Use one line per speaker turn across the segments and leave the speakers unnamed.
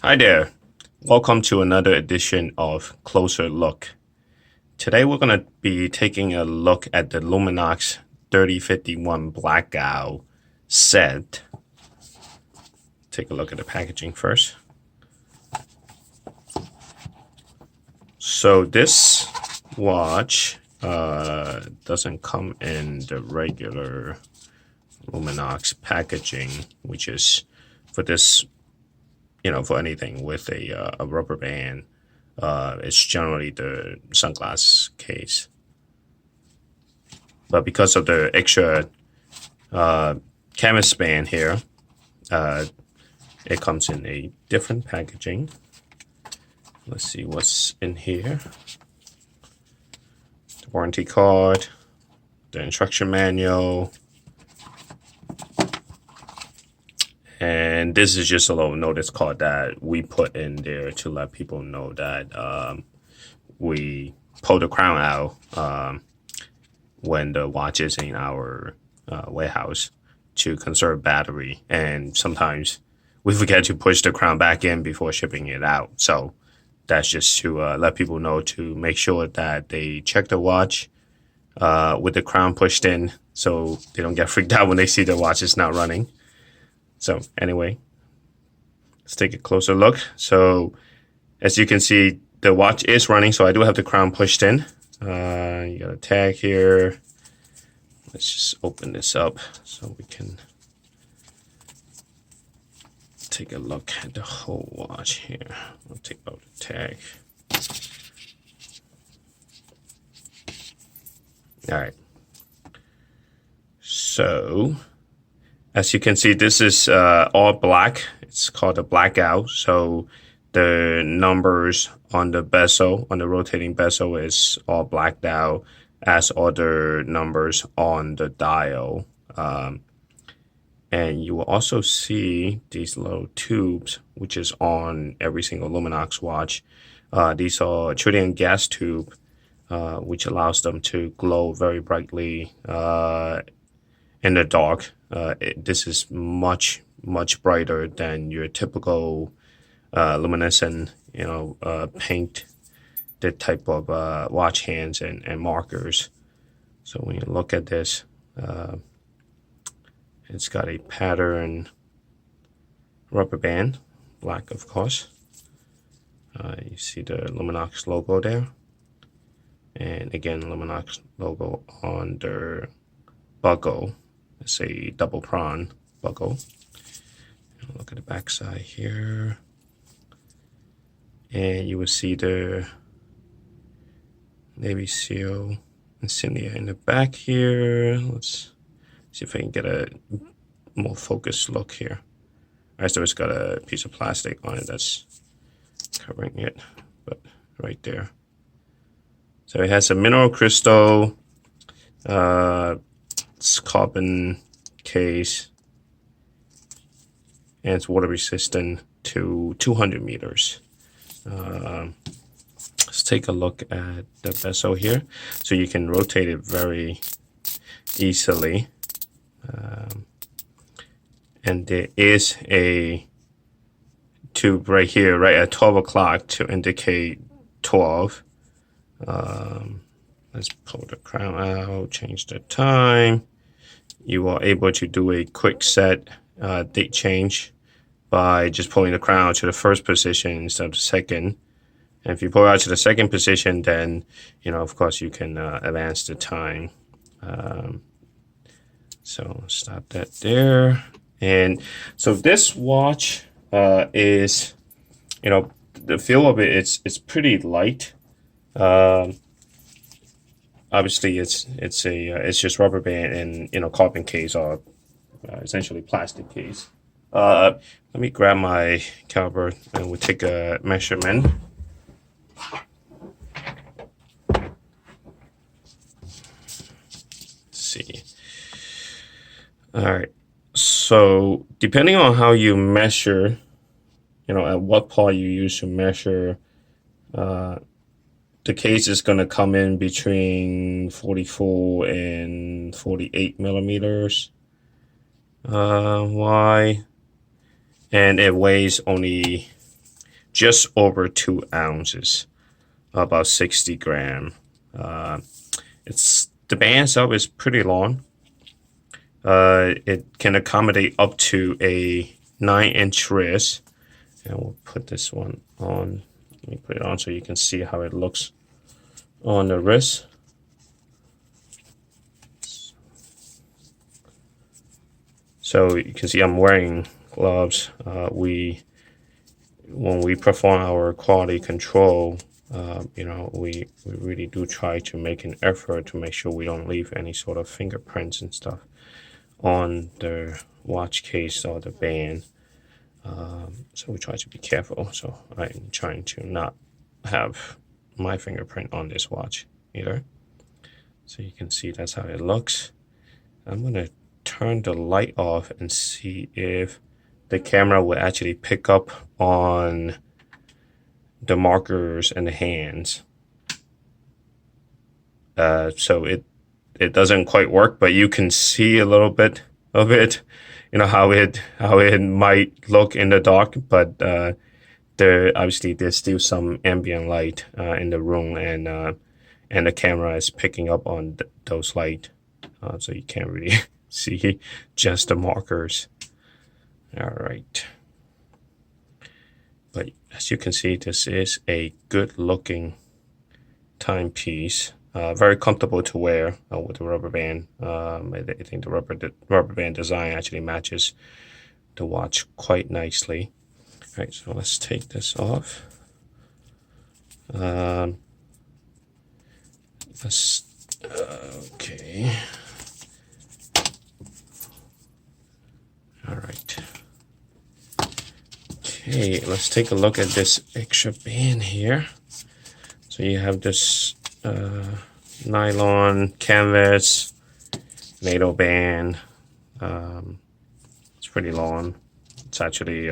Hi there. Welcome to another edition of Closer Look. Today we're going to be taking a look at the Luminox 3051 Blackout set. Take a look at the packaging first. So this watch doesn't come in the regular Luminox packaging, which is for this, for anything with a rubber band. It's generally the sunglass case. But because of the extra canvas band here, it comes in a different packaging. Let's see what's in here. The warranty card, the instruction manual, and this is just a little notice card that we put in there to let people know that we pull the crown out when the watch is in our warehouse to conserve battery. And sometimes we forget to push the crown back in before shipping it out. So that's just to let people know to make sure that they check the watch with the crown pushed in so they don't get freaked out when they see the watch is not running. So anyway, let's take a closer look. So as you can see, the watch is running, so I do have the crown pushed in. You got a tag here. Let's just open this up so we can take a look at the whole watch here. I'll take out the tag. All right. So as you can see, this is all black. It's called a blackout. So the numbers on the bezel, on the rotating bezel, is all blacked out, as are the numbers on the dial. And you will also see these little tubes, which is on every single Luminox watch. These are a tritium gas tube, which allows them to glow very brightly in the dark. This is much brighter than your typical luminescent, paint, the type of watch hands and markers. So when you look at this, it's got a pattern rubber band, black of course. You see the Luminox logo there, and again Luminox logo on their buckle. It's a double prong buckle. Look at the back side here, and you will see the Navy SEAL insignia in the back here. Let's see if I can get a more focused look here. All right, so it's got a piece of plastic on it that's covering it, but right there. So it has a mineral crystal, it's carbon case, and it's water resistant to 200 meters. Let's take a look at the bezel here. So you can rotate it very easily. And there is a tube right here, right at 12 o'clock to indicate 12. Let's pull the crown out, change the time. You are able to do a quick set date change by just pulling the crown to the first position instead of the second. And if you pull out to the second position, then, of course, you can advance the time. So stop that there. And so this watch is, the feel of it, it's pretty light. Obviously, it's just rubber band and carbon case, or essentially plastic case. Let me grab my caliper and we'll take a measurement. Let's see. All right. So depending on how you measure, at what part you use to measure, the case is going to come in between 44 and 48 millimeters wide, and it weighs only just over 2 ounces, about 60 grams. It's the band itself is pretty long. It can accommodate up to a 9-inch wrist. And we'll put this one on. Let me put it on so you can see how it looks on the wrist. So you can see I'm wearing gloves. When we perform our quality control, we really do try to make an effort to make sure we don't leave any sort of fingerprints and stuff on the watch case or the band. So we try to be careful. So I'm trying to not have my fingerprint on this watch either. So you can see that's how it looks. I'm gonna turn the light off and see if the camera will actually pick up on the markers and the hands. So it doesn't quite work, but you can see a little bit of it. You know how it might look in the dark, but obviously there's still some ambient light in the room, and the camera is picking up on those light, so you can't really see just the markers. All right, but as you can see, this is a good looking timepiece. Very comfortable to wear with the rubber band. I think the rubber band design actually matches the watch quite nicely. All right, so let's take this off. Okay. All right. Okay, let's take a look at this extra band here. So you have this nylon canvas Nato band. It's pretty long. It's actually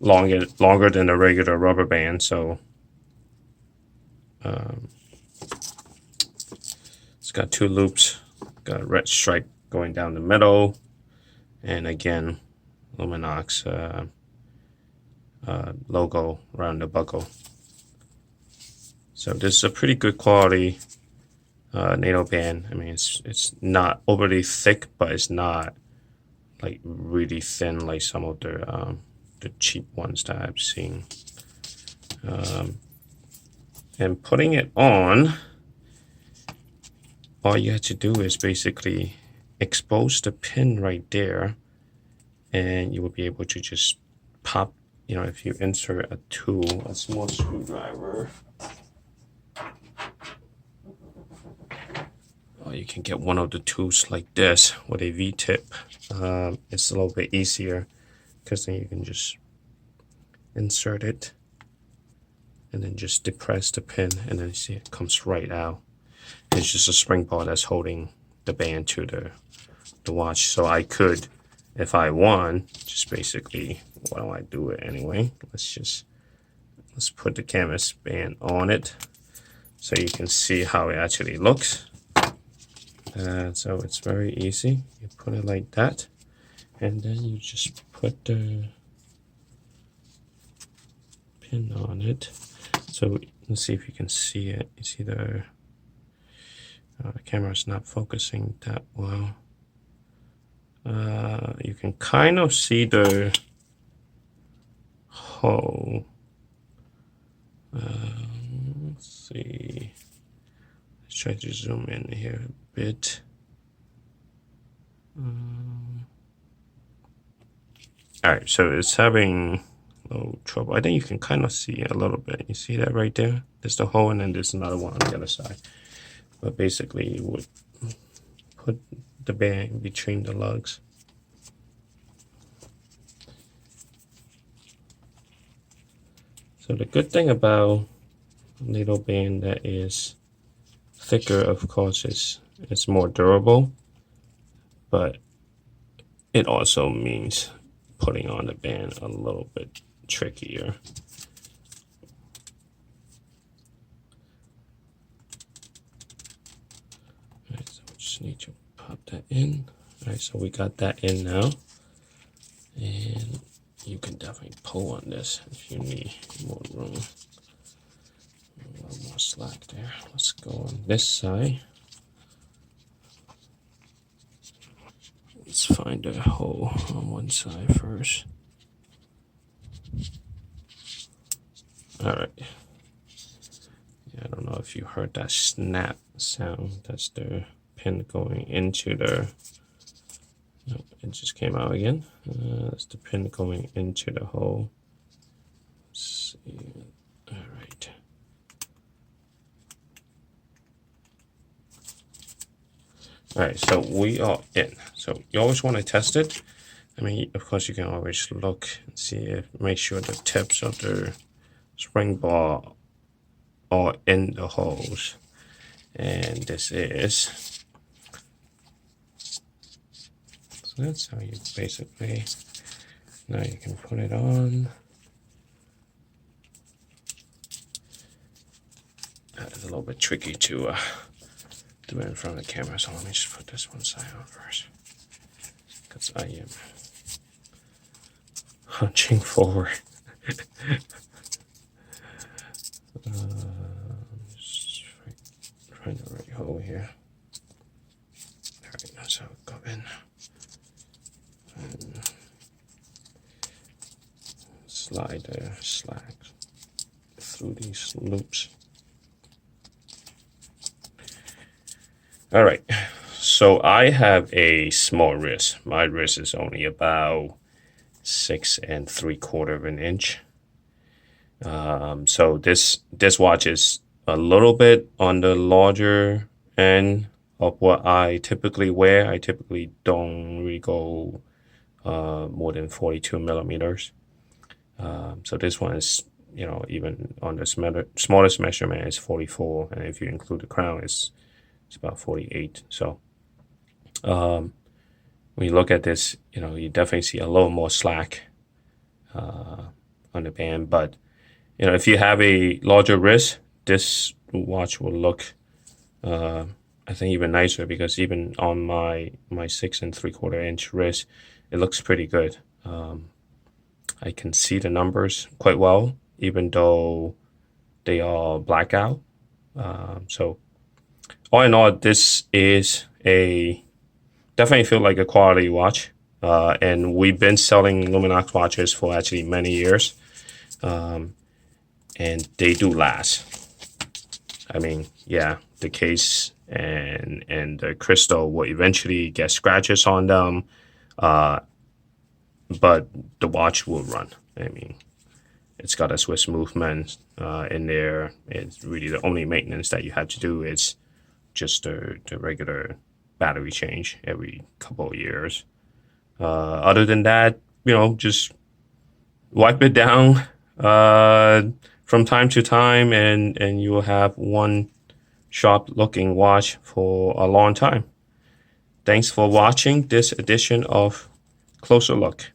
longer than the regular rubber band. So it's got 2 loops. Got a red stripe going down the middle, and again, Luminox logo around the buckle. So this is a pretty good quality Nato band. I mean, it's not overly thick, but it's not like really thin like some of the cheap ones that I've seen. And putting it on, all you have to do is basically expose the pin right there, and you will be able to just pop, if you insert a tool, a small screwdriver, or you can get one of the tools like this with a V-tip. It's a little bit easier because then you can just insert it and then just depress the pin, and then you see it comes right out. It's just a spring bar that's holding the band to the watch. So I could, if I want, just basically, why don't I do it anyway? Let's put the canvas band on it so you can see how it actually looks. So it's very easy. You put it like that, and then you just put the pin on it. So let's see if you can see it. You see the camera's not focusing that well. You can kind of see the hole. Let's see. Let's try to zoom in here a bit. All right, so it's having a little trouble. I think you can kind of see it a little bit. You see that right there? There's the hole, and then there's another one on the other side. But basically, you would put the band between the lugs. So the good thing about Nato band that is thicker, of course, is it's more durable, but it also means putting on the band a little bit trickier. All right, so we just need to pop that in. All right, so we got that in now, and you can definitely pull on this if you need more room. A little more slack there. Let's go on this side. Let's find a hole on one side first. All right. Yeah, I don't know if you heard that snap sound. That's the pin going into the. Nope, it just came out again. That's the pin going into the hole. Let's see. All right. All right, so we are in. So you always want to test it. I mean, of course, you can always look and see if, make sure the tips of the spring bar are in the holes. And this is. So that's how you basically, now you can put it on. It's a little bit tricky to do it in front of the camera, so let me just put this one side on first. Because I am hunching forward. Just find the right hole here. Alright, that's how it go in. And slide the slack through these loops. All right, so I have a small wrist. My wrist is only about 6 3/4 inch. So this watch is a little bit on the larger end of what I typically wear. I typically don't really go more than 42 millimeters. So this one is, you know, even on the smallest measurement is 44, and if you include the crown, it's about 48. So when you look at this, you know, you definitely see a little more slack on the band. But, you know, if you have a larger wrist, this watch will look, I think, even nicer, because even on my 6 3/4 inch wrist, it looks pretty good. I can see the numbers quite well, even though they are blackout. So all in all, this is definitely feel like a quality watch. And we've been selling Luminox watches for actually many years. And they do last. I mean, yeah, the case and the crystal will eventually get scratches on them. But the watch will run. I mean, it's got a Swiss movement in there. It's really the only maintenance that you have to do is just the regular battery change every couple of years. Other than that, you know, just wipe it down from time to time, and you will have one sharp looking watch for a long time. Thanks for watching this edition of Closer Look.